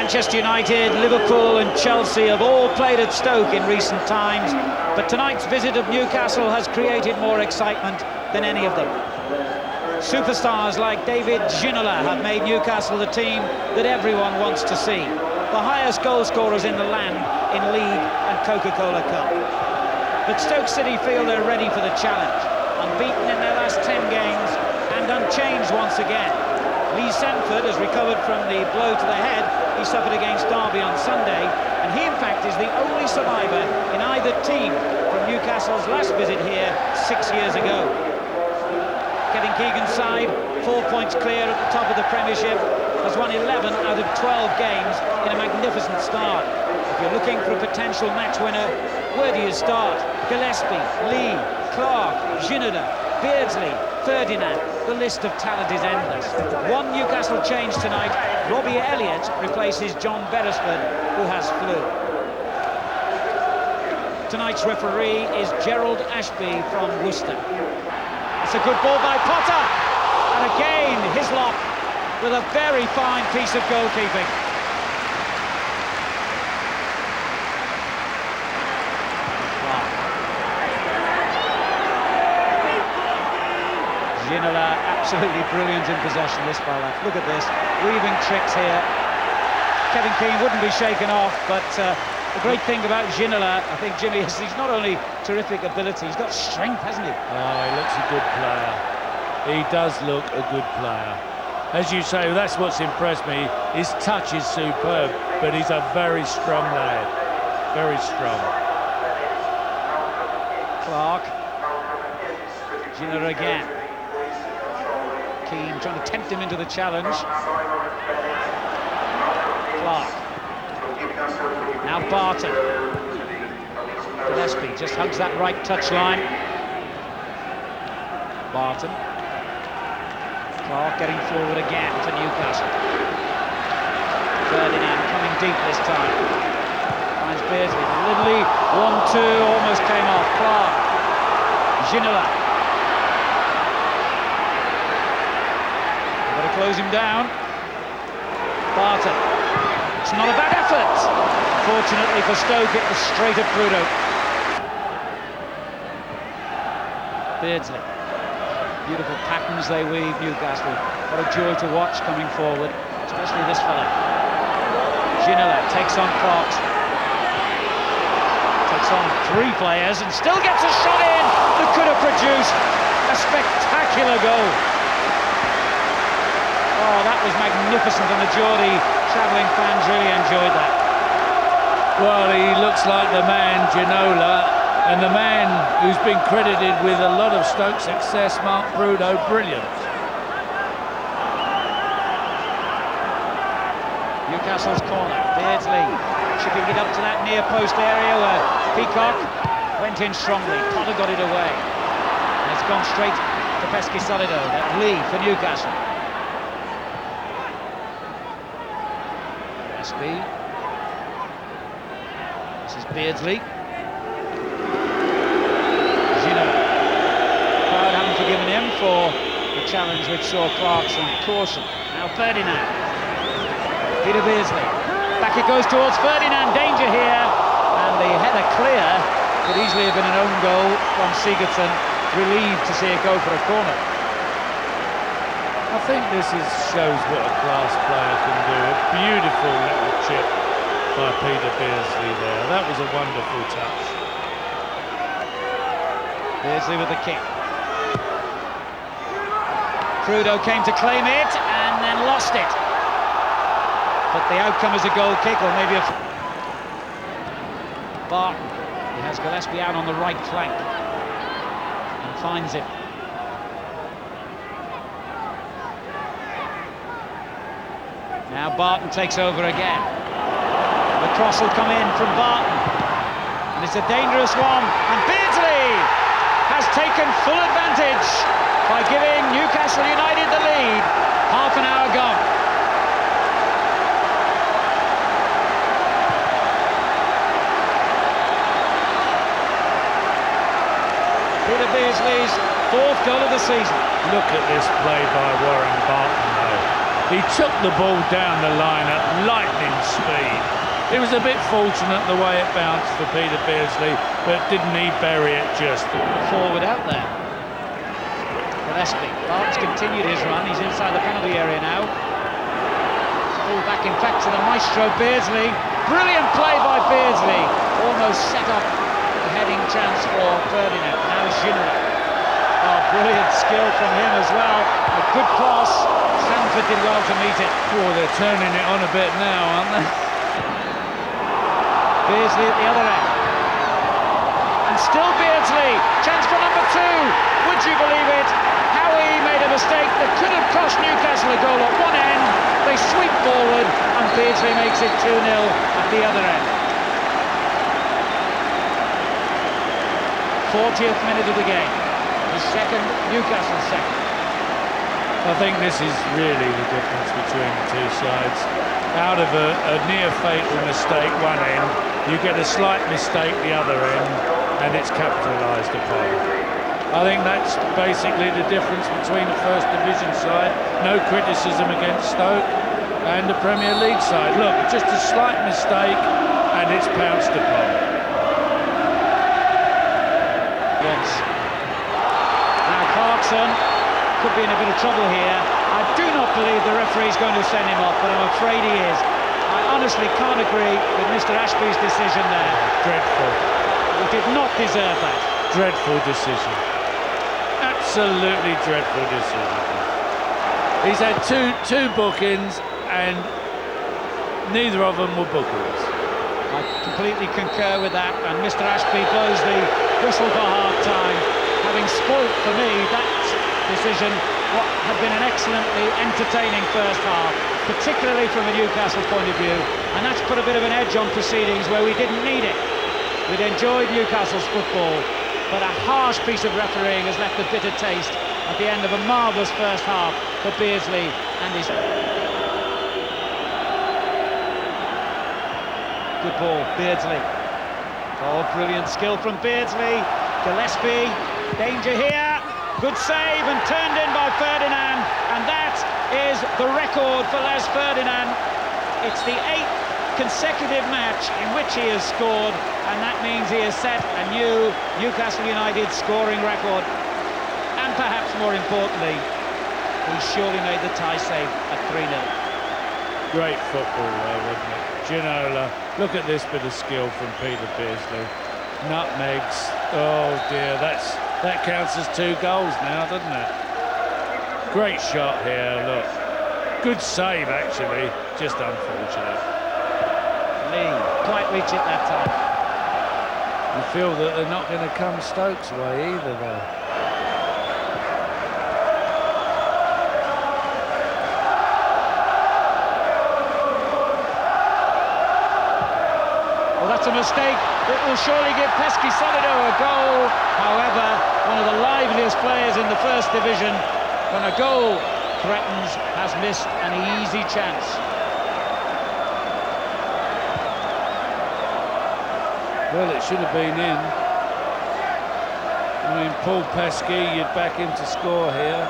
Manchester United, Liverpool and Chelsea have all played at Stoke in recent times, but tonight's visit of Newcastle has created more excitement than any of them. Superstars like David Ginola have made Newcastle the team that everyone wants to see. The highest goal scorers in the land in League and Coca-Cola Cup. But Stoke City feel they're ready for the challenge, unbeaten in their last 10 games and unchanged once again. Lee Sanford has recovered from the blow to the head he suffered against Derby on Sunday, and he in fact is the only survivor in either team from Newcastle's last visit here 6 years ago. Kevin Keegan's side, 4 points clear at the top of the Premiership, has won 11 out of 12 games in a magnificent start. If you're looking for a potential match winner, where do you start? Gillespie, Lee, Clark, Ginola, Beardsley, Ferdinand, the list of talent is endless. One Newcastle change tonight. Robbie Elliott replaces John Beresford, who has flu. Tonight's referee is Gerald Ashby from Worcester. It's a good ball by Potter, and again Hislop with a very fine piece of goalkeeping. Ginola, absolutely brilliant in possession, this fella. Look at this, weaving tricks here. Kevin Keane wouldn't be shaken off, but the great thing about Ginola, I think, Jimmy, is he's not only terrific ability, he's got strength, hasn't he? Oh, he looks a good player. He does look a good player. As you say, that's what's impressed me. His touch is superb, but he's a very strong lad. Very strong. Clark. Ginola again. Keane trying to tempt him into the challenge. Clark. Now Barton. Gillespie just hugs that right touchline. Barton. Clark getting forward again to Newcastle. Ferdinand coming deep this time. Finds Beardsley. Lindley, 1-2, almost came off. Clark. Ginola. Got to close him down. Barton. It's not a bad effort. Fortunately for Stoke, it was straight at Prudo. Beardsley. Beautiful patterns they weave, Newcastle. What a joy to watch coming forward, especially this fella. Ginola takes on Clark. Takes on 3 players and still gets a shot in that could have produced a spectacular goal. Oh, that was magnificent, and the Geordie travelling fans really enjoyed that. Well, he looks like the man, Ginola, and the man who's been credited with a lot of Stoke success, Mark Prudo. Brilliant. Newcastle's corner. Beardsley chipping it up to that near post area where Peacock went in strongly. Potter got it away. And it's gone straight to Pesky Solido. That Lee for Newcastle. Gillespie. This is Beardsley. Crowd haven't forgiven him for the challenge which saw Clarkson caution. Now Ferdinand. Peter Beardsley. Back it goes towards Ferdinand. Danger here. And the header clear. Could easily have been an own goal from Sigurdsson. Relieved to see it go for a corner. I think this shows what a class player can do. A beautiful little chip by Peter Beardsley there. That was a wonderful touch. Beardsley with the kick. Prudo came to claim it and then lost it. But the outcome is a goal kick, or maybe a... Barton. He has Gillespie out on the right flank and finds it. Now Barton takes over again. The cross will come in from Barton. And it's a dangerous one. And Beardsley has taken full advantage by giving Newcastle United the lead. Half an hour gone. Peter Beardsley's 4th goal of the season. Look at this play by Warren Barton though. He took the ball down the line at lightning speed. It was a bit fortunate the way it bounced for Peter Beardsley, but didn't he bury it just? Forward out there. Gillespie. Barnes continued his run. He's inside the penalty area now. Pull back, in fact, to the maestro Beardsley. Brilliant play by Beardsley. Almost set up the heading chance for Ferdinand. Now Ginola. Oh, brilliant skill from him as well. A good cross. Sanford did well to meet it. Oh, they're turning it on a bit now, aren't they? Beardsley at the other end. And still Beardsley. Chance for number 2. Would you believe it? Howie made a mistake that could have cost Newcastle a goal at one end. They sweep forward and Beardsley makes it 2-0 at the other end. 40th minute of the game. The second, Newcastle second. I think this is really the difference between the two sides. Out of a near fatal mistake one end, you get a slight mistake the other end, and it's capitalised upon. I think that's basically the difference between the First Division side, no criticism against Stoke, and the Premier League side. Look, just a slight mistake, and it's pounced upon. Yes. Now Clarkson could be in a bit of trouble here. I do not believe the referee's going to send him off, but I'm afraid he is. I honestly can't agree with Mr. Ashby's decision there. Dreadful. He did not deserve that. Dreadful decision. Absolutely dreadful decision. He's had two bookings, and neither of them were bookings. I completely concur with that, and Mr. Ashby blows the whistle for half-time, having spoilt for me that decision what had been an excellently entertaining first half, particularly from a Newcastle point of view, and that's put a bit of an edge on proceedings where we didn't need it. We'd enjoyed Newcastle's football, but a harsh piece of refereeing has left a bitter taste at the end of a marvellous first half for Beardsley and his... Good ball, Beardsley. Oh, brilliant skill from Beardsley. Gillespie, danger here. Good save and turned in by Ferdinand, and that is the record for Les Ferdinand. It's the 8th consecutive match in which he has scored, and that means he has set a new Newcastle United scoring record. And perhaps more importantly, he surely made the tie save at 3-0. Great football there, wasn't it? Ginola, look at this bit of skill from Peter Beardsley. Nutmegs, oh dear, that counts as 2 goals now, doesn't it? Great shot here, look. Good save, actually, just unfortunate. Lee, quite reach it that time. You feel that they're not going to come Stoke's way either, though. Well, that's a mistake. It will surely give Pesky Solido a goal. However, one of the liveliest players in the First Division, when a goal threatens, has missed an easy chance. Well, it should have been in. I mean, Paul Pesky, you'd back him to score here.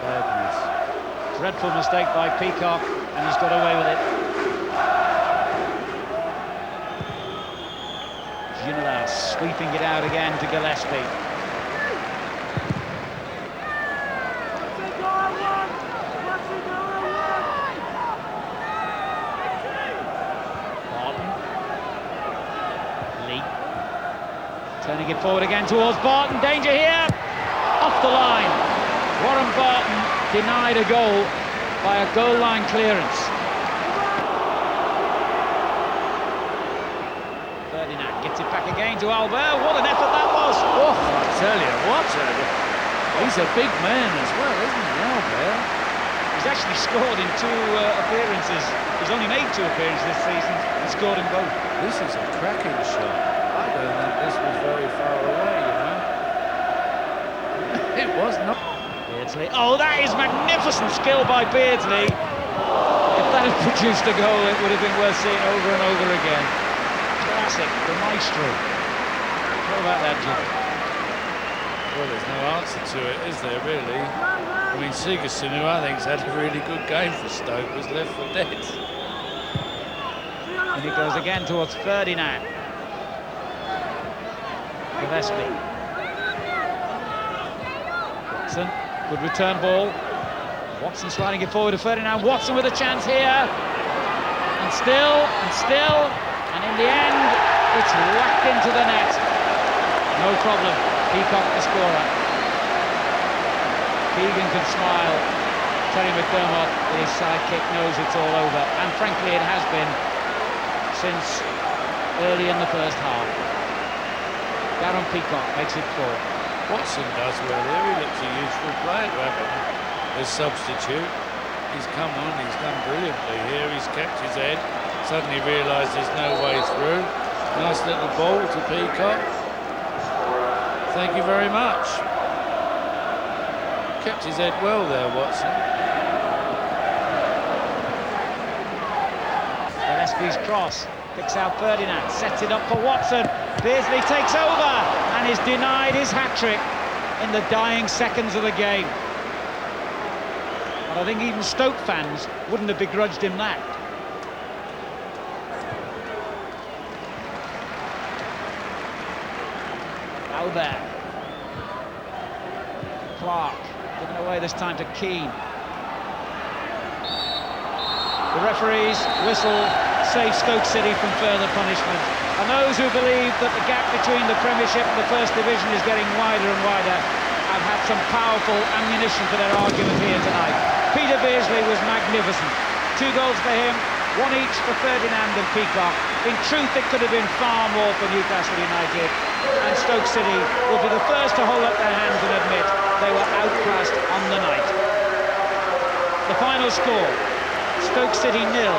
Badness. Dreadful mistake by Peacock, and he's got away with it. Ginola sweeping it out again to Gillespie. Barton. Lee. Turning it forward again towards Barton. Danger here. Off the line. Warren Barton denied a goal by a goal line clearance. Ferdinand gets it back again to Albert. What an effort that was! Oh, I tell you what, he's a big man as well, isn't he, Albert? He's actually scored in 2 appearances. He's only made 2 appearances this season and scored in both. This is a cracking shot. I don't think this was very far away, you know. It was not. Beardsley. Oh, that is magnificent skill by Beardsley. If that had produced a goal, it would have been worth seeing over and over again. Classic, the maestro. What about that, Jim? Well, there's no answer to it, is there, really? I mean, Sigerson, who I think's had a really good game for Stoke, was left for dead. And it goes again towards Ferdinand. Gillespie. Watson, good return ball. Watson sliding it forward to Ferdinand. Watson with a chance here. And still, and in the end, it's whacked into the net. No problem, Peacock the scorer. Keegan can smile. Terry McDermott, his sidekick, knows it's all over. And frankly, it has been since early in the first half. Darren Peacock makes it 4. Watson does well there. He looks a useful player to have him as substitute. He's come on, he's done brilliantly here. He's kept his head. Suddenly realised there's no way through. Nice little ball to Peacock. Thank you very much. Kept his head well there, Watson. Gillespie's cross picks out Ferdinand, sets it up for Watson. Beardsley takes over and is denied his hat-trick in the dying seconds of the game. But I think even Stoke fans wouldn't have begrudged him that. Albert. Clark, given away this time to Keane. The referees whistle, save Stoke City from further punishment. And those who believe that the gap between the Premiership and the First Division is getting wider and wider have had some powerful ammunition for their argument here tonight. Peter Beardsley was magnificent. 2 goals for him, 1 each for Ferdinand and Peacock. In truth, it could have been far more for Newcastle United. And Stoke City will be the first to hold up their hands and admit they were outclassed on the night. The final score, Stoke City 0,